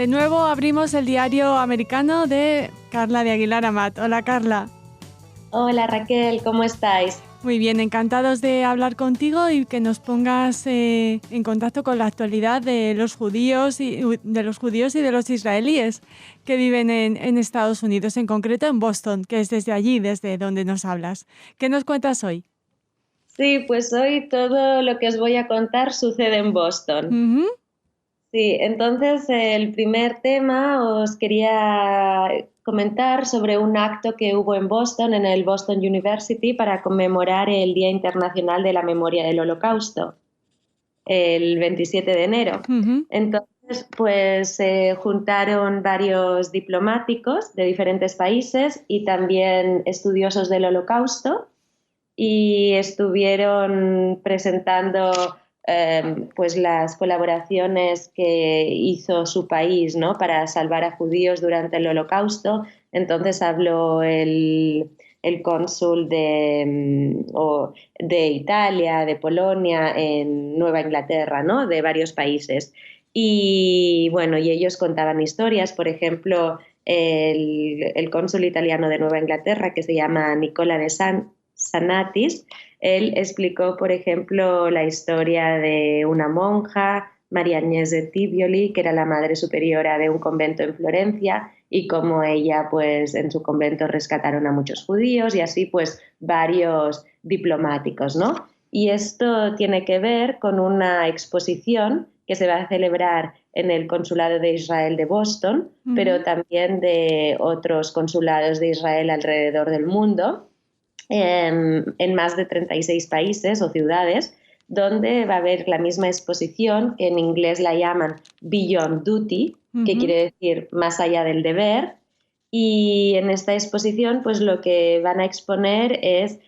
De nuevo abrimos el diario americano de Carla de Aguilar Amat. Hola, Carla. Hola, Raquel, ¿cómo estáis? Muy bien, encantados de hablar contigo y que nos pongas en contacto con la actualidad de los judíos y de los israelíes que viven en Estados Unidos, en concreto en Boston, que es desde allí, desde donde nos hablas. ¿Qué nos cuentas hoy? Sí, pues hoy todo lo que os voy a contar sucede en Boston. Uh-huh. Sí, entonces el primer tema os quería comentar sobre un acto que hubo en Boston, en el Boston University, para conmemorar el Día Internacional de la Memoria del Holocausto, el 27 de enero. Uh-huh. Entonces, pues se juntaron varios diplomáticos de diferentes países y también estudiosos del Holocausto y estuvieron presentando pues las colaboraciones que hizo su país, ¿no?, para salvar a judíos durante el Holocausto. Entonces habló el cónsul de Italia, de Polonia, en Nueva Inglaterra, ¿no?, de varios países. Y bueno, y ellos contaban historias, por ejemplo, el cónsul italiano de Nueva Inglaterra, que se llama Nicola de Sanatis, él explicó, por ejemplo, la historia de una monja, María Agnès de Tibioli, que era la madre superiora de un convento en Florencia, y cómo ella, pues, en su convento rescataron a muchos judíos y así, pues, varios diplomáticos, ¿no? Y esto tiene que ver con una exposición que se va a celebrar en el Consulado de Israel de Boston, Uh-huh. pero también de otros consulados de Israel alrededor del mundo, en más de 36 países o ciudades, donde va a haber la misma exposición, que en inglés la llaman Beyond Duty, Uh-huh. que quiere decir más allá del deber. Y en esta exposición, pues lo que van a exponer es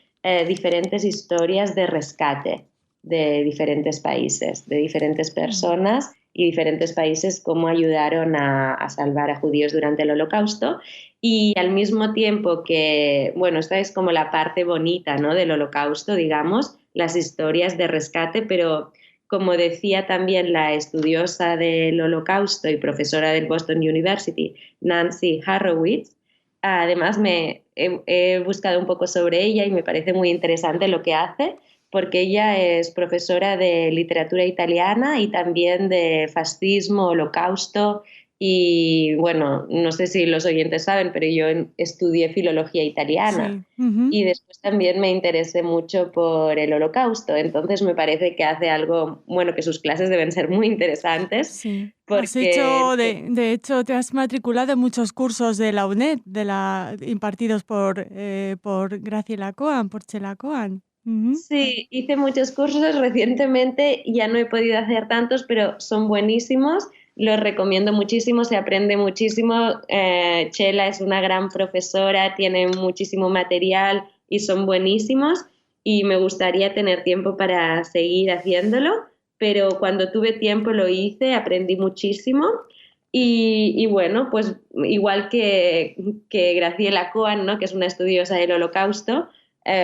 diferentes historias de rescate de diferentes países, de diferentes personas y diferentes países, cómo ayudaron a salvar a judíos durante el Holocausto. Y al mismo tiempo que, bueno, esta es como la parte bonita, ¿no?, del Holocausto, digamos, las historias de rescate, pero como decía también la estudiosa del Holocausto y profesora del Boston University, Nancy Horowitz, además he buscado un poco sobre ella y me parece muy interesante lo que hace, porque ella es profesora de literatura italiana y también de fascismo, Holocausto. Y bueno, no sé si los oyentes saben, pero yo estudié filología italiana. Sí. Uh-huh. Y después también me interesé mucho por el Holocausto. Entonces me parece que hace algo, bueno, que sus clases deben ser muy interesantes. Sí. Has Porque hecho, de hecho, te has matriculado en muchos cursos de la UNED, impartidos por Graciela Cohen, por Chela Cohen. Uh-huh. sí, hice muchos cursos recientemente, ya no he podido hacer tantos, pero son buenísimos, los recomiendo muchísimo, se aprende muchísimo. Chela es una gran profesora, tiene muchísimo material y son buenísimos y me gustaría tener tiempo para seguir haciéndolo, pero cuando tuve tiempo lo hice, aprendí muchísimo y bueno, pues igual que Graciela Cohen, ¿no?, que es una estudiosa del Holocausto,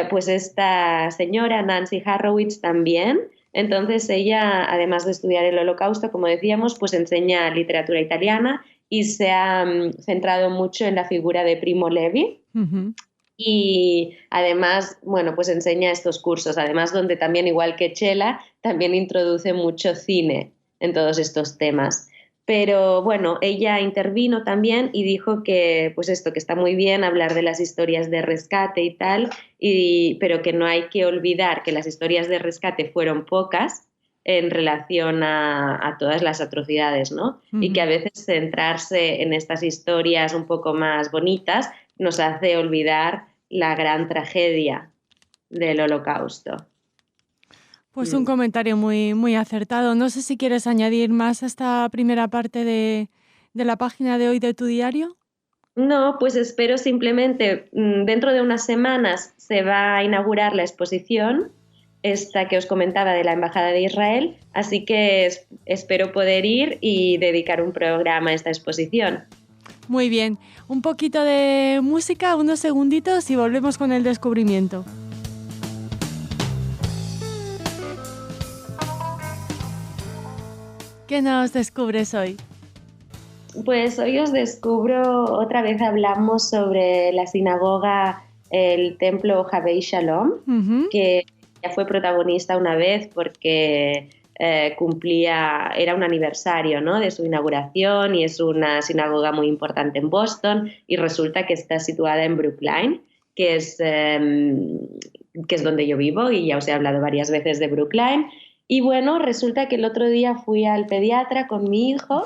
pues esta señora, Nancy Horowitz, también. Entonces ella, además de estudiar el Holocausto, como decíamos, pues enseña literatura italiana y se ha centrado mucho en la figura de Primo Levi. Uh-huh. Y además, bueno, pues enseña estos cursos, además donde también, igual que Chela, también introduce mucho cine en todos estos temas. Pero bueno, ella intervino también y dijo que, pues esto, que está muy bien hablar de las historias de rescate y tal, pero que no hay que olvidar que las historias de rescate fueron pocas en relación a todas las atrocidades, ¿no? Uh-huh. Y que a veces centrarse en estas historias un poco más bonitas nos hace olvidar la gran tragedia del Holocausto. Pues un comentario muy, muy acertado. No sé si quieres añadir más a esta primera parte de la página de hoy de tu diario. No, pues espero simplemente, dentro de unas semanas se va a inaugurar la exposición, esta que os comentaba de la Embajada de Israel, así que espero poder ir y dedicar un programa a esta exposición. Muy bien, un poquito de música, unos segunditos y volvemos con el descubrimiento. ¿Qué nos descubres hoy? Pues hoy os descubro, otra vez hablamos sobre la sinagoga, el templo Havei Shalom, Ujú. que ya fue protagonista una vez porque era un aniversario, ¿no?, de su inauguración, y es una sinagoga muy importante en Boston, y resulta que está situada en Brookline, que es donde yo vivo, y ya os he hablado varias veces de Brookline. Y bueno, resulta que el otro día fui al pediatra con mi hijo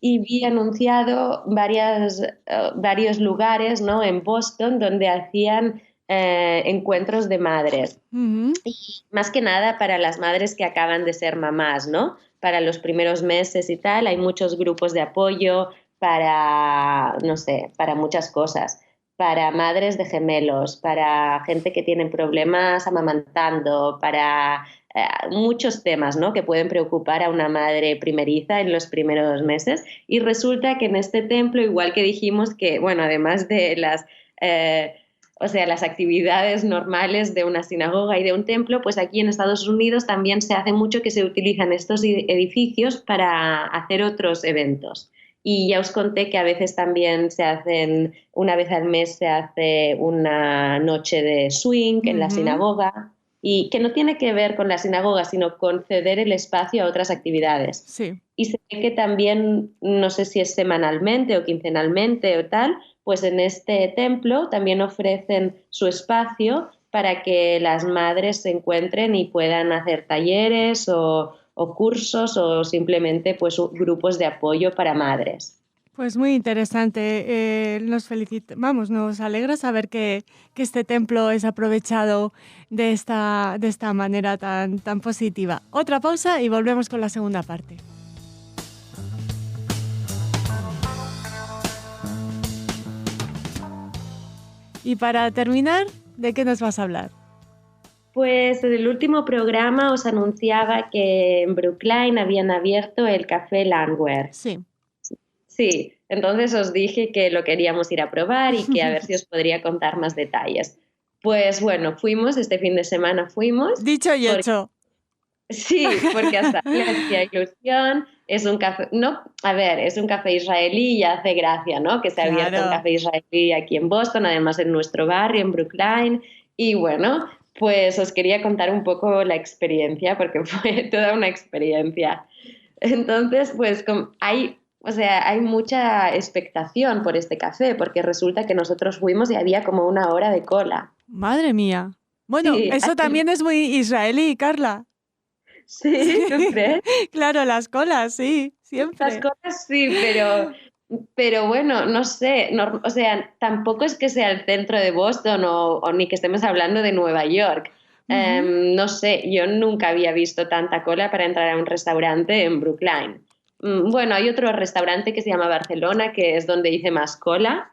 y vi anunciado varios lugares, ¿no?, en Boston donde hacían encuentros de madres. Ujú. Y más que nada para las madres que acaban de ser mamás, ¿no? Para los primeros meses y tal, hay muchos grupos de apoyo para, no sé, para muchas cosas. Para madres de gemelos, para gente que tiene problemas amamantando, para muchos temas, ¿no?, que pueden preocupar a una madre primeriza en los primeros meses. Y resulta que en este templo, igual que dijimos que, bueno, además de las actividades normales de una sinagoga y de un templo, pues aquí en Estados Unidos también se hace mucho que se utilizan estos edificios para hacer otros eventos. Y ya os conté que a veces también una vez al mes se hace una noche de swing en la Ujú. sinagoga, y que no tiene que ver con la sinagoga, sino con ceder el espacio a otras actividades. Sí. Y sé que también, no sé si es semanalmente o quincenalmente o tal, pues en este templo también ofrecen su espacio para que las madres se encuentren y puedan hacer talleres o cursos, o simplemente pues grupos de apoyo para madres. Pues muy interesante. Vamos, nos alegra saber que este templo es aprovechado de esta manera tan positiva. Otra pausa y volvemos con la segunda parte. Y para terminar, ¿de qué nos vas a hablar? Pues en el último programa os anunciaba que en Brookline habían abierto el Café Landwehr. Sí. Sí, entonces os dije que lo queríamos ir a probar y que a ver si os podría contar más detalles. Pues bueno, este fin de semana fuimos, Dicho y porque hecho. sí, porque hasta le hacía ilusión. Es un café, no, a ver, es un café israelí y hace gracia, ¿no?, que se ha abierto un Claro. café israelí aquí en Boston, además en nuestro barrio, en Brookline. Y bueno, pues os quería contar un poco la experiencia, porque fue toda una experiencia. Entonces, pues hay mucha expectación por este café, porque resulta que nosotros fuimos y había como una hora de cola. Madre mía. Bueno, Sí, eso también es muy israelí, Carla. sí, ¿tú Sí, crees? claro, las colas, sí, Las siempre. cosas sí, pero bueno, no sé, o sea, tampoco es que sea el centro de Boston, o ni que estemos hablando de Nueva York. Ujú. No sé, yo nunca había visto tanta cola para entrar a un restaurante en Brookline. Bueno, hay otro restaurante que se llama Barcelona, que es donde hice más cola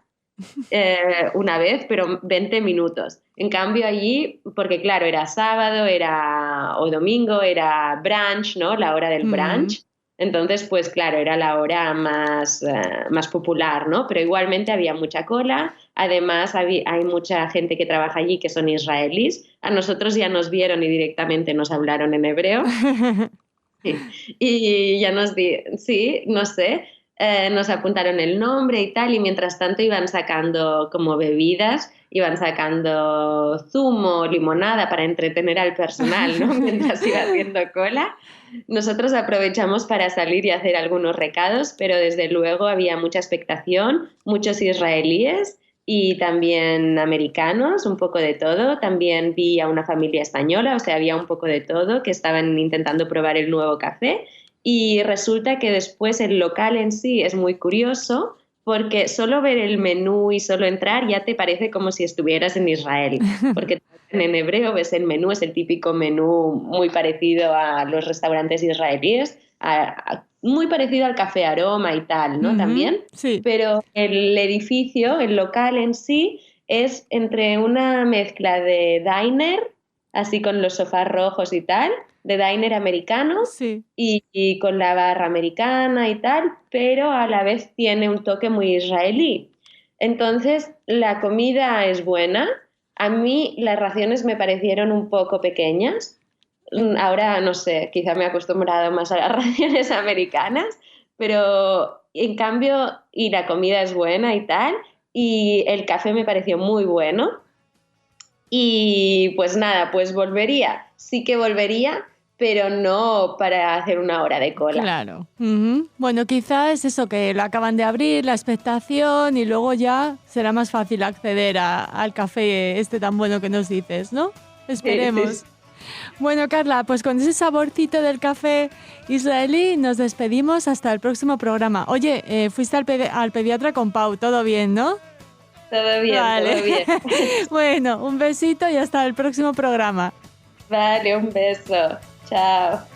una vez, pero 20 minutos. En cambio allí, porque claro, era sábado, o domingo, era brunch, ¿no?, la hora del Mm. brunch. Entonces, pues claro, era la hora más popular, ¿no? Pero igualmente había mucha cola. Además, hay mucha gente que trabaja allí que son israelíes. A nosotros ya nos vieron y directamente nos hablaron en hebreo. Y ya sí, no sé, nos apuntaron el nombre y tal, y mientras tanto iban sacando como bebidas, iban sacando zumo, limonada para entretener al personal, ¿no? Mientras iba haciendo cola. Nosotros aprovechamos para salir y hacer algunos recados, pero desde luego había mucha expectación, muchos israelíes y también americanos, un poco de todo. También vi a una familia española, o sea, había un poco de todo, que estaban intentando probar el nuevo café. Y resulta que después el local en sí es muy curioso, porque solo ver el menú y solo entrar ya te parece como si estuvieras en Israel, porque en hebreo ves el menú, es el típico menú muy parecido a los restaurantes israelíes, muy parecido al café Aroma y tal, ¿no? Ujú. También, Sí. pero el edificio, el local en sí, es entre una mezcla de diner, así con los sofás rojos y tal, de diner americano, Sí. y con la barra americana y tal, pero a la vez tiene un toque muy israelí. Entonces, la comida es buena. A mí las raciones me parecieron un poco pequeñas. Ahora, no sé, quizá me he acostumbrado más a las raciones americanas, pero en cambio, y la comida es buena y tal, y el café me pareció muy bueno. Y pues nada, pues volvería, sí que volvería, pero no para hacer una hora de cola. Claro. Bueno, quizás es eso, que lo acaban de abrir, la expectación, y luego ya será más fácil acceder al café este tan bueno que nos dices, ¿no? Esperemos. Sí. Bueno, Carla, pues con ese saborcito del café israelí nos despedimos hasta el próximo programa. Oye, fuiste al pediatra con Pau, todo bien, ¿no? Todo bien, vale. todo bien. Bueno, un besito y hasta el próximo programa. Vale, un beso. Chao.